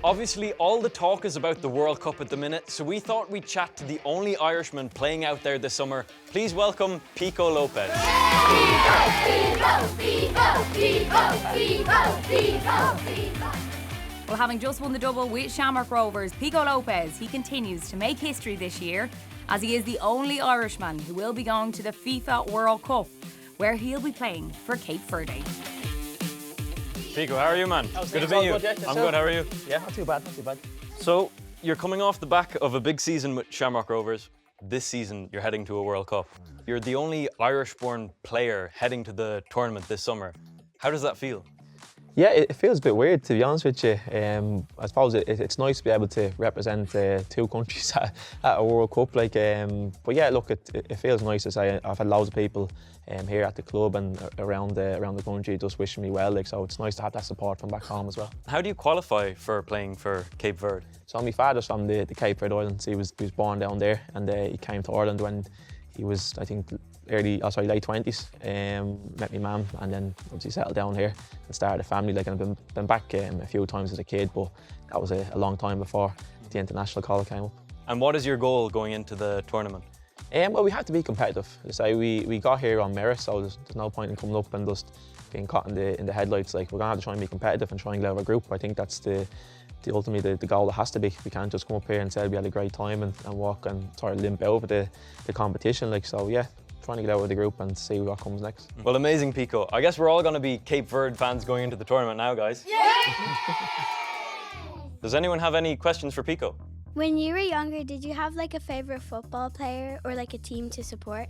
Obviously, all the talk is about the World Cup at the minute, so we thought we'd chat to the only Irishman playing out there this summer. Please welcome Pico Lopes. Well, having just won the double with Shamrock Rovers, Pico Lopes, he continues to make history this year as he is the only Irishman who will be going to the FIFA World Cup, where he'll be playing for Cape Verde. Pico, how are you, man? Good to meet you. I'm good, how are you? Yeah, not too bad, not too bad. So, you're coming off the back of a big season with Shamrock Rovers. This season, you're heading to a World Cup. You're the only Irish-born player heading to the tournament this summer. How does that feel? Yeah, it feels a bit weird, to be honest with you. I suppose it's nice to be able to represent two countries at a World Cup. But yeah, look, it feels nice to say. I've had loads of people here at the club and around the country just wishing me well. So it's nice to have that support from back home as well. How do you qualify for playing for Cape Verde? So my father's from the Cape Verde Islands. He was born down there, and he came to Ireland when he was, I think, late 20s. Met my mum, and then obviously settled down here and started a family. I've been back a few times as a kid, but that was a long time before the international call came up. And what is your goal going into the tournament? Well, we have to be competitive. We got here on merit, so there's no point in coming up and just being caught in the headlights. We're gonna have to try and be competitive and try and get out of our group. I think that's ultimately the goal that has to be. We can't just come up here and say we had a great time and walk and sort of limp over the competition. So yeah, trying to get out of the group and see what comes next. Well, amazing, Pico. I guess we're all going to be Cape Verde fans going into the tournament now, guys. Yeah! Does anyone have any questions for Pico? When you were younger, did you have a favourite football player or a team to support?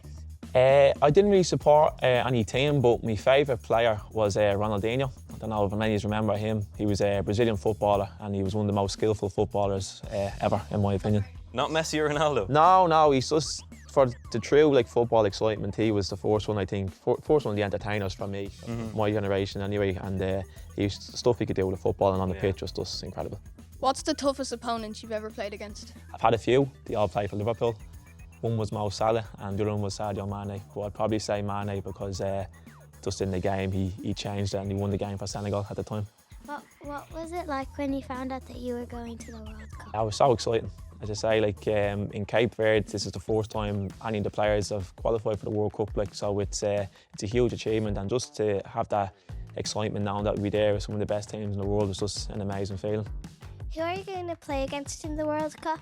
I didn't really support any team, but my favourite player was Ronaldinho. I don't know if many of you remember him. He was a Brazilian footballer, and he was one of the most skillful footballers ever, in my opinion. Not Messi or Ronaldo? No, he's just, for the true football excitement, he was the first one, I think, first one of the entertainers for me, my generation anyway, and the stuff he could do with the football and on the pitch was just incredible. What's the toughest opponent you've ever played against? I've had a few. They all play for Liverpool. One was Mo Salah and the other one was Sadio Mane, but I'd probably say Mane because just in the game he changed it and he won the game for Senegal at the time. What was it like when you found out that you were going to the World Cup? That was so exciting. As I say, in Cape Verde, this is the first time any of the players have qualified for the World Cup. So it's a huge achievement, and just to have that excitement knowing that we'll be there with some of the best teams in the world is just an amazing feeling. Who are you going to play against in the World Cup?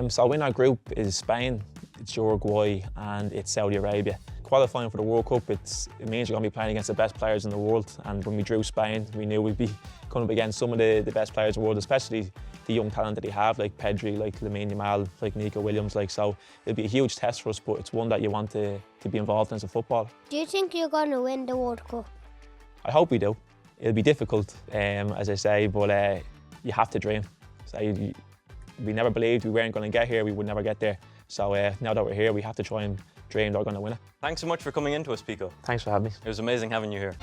So in our group is Spain, it's Uruguay and it's Saudi Arabia. Qualifying for the World Cup, it means you're going to be playing against the best players in the world, and when we drew Spain, we knew we'd be coming up against some of the best players in the world, especially the young talent that they have, like Pedri, like Lamine Yamal, like Nico Williams. So it'll be a huge test for us, but it's one that you want to be involved in as a footballer. Do you think you're going to win the World Cup? I hope we do. It'll be difficult, as I say, but you have to dream. We never believed we weren't going to get here, we would never get there. So now that we're here, we have to try and dream that we're going to win it. Thanks so much for coming in to us, Pico. Thanks for having me. It was amazing having you here.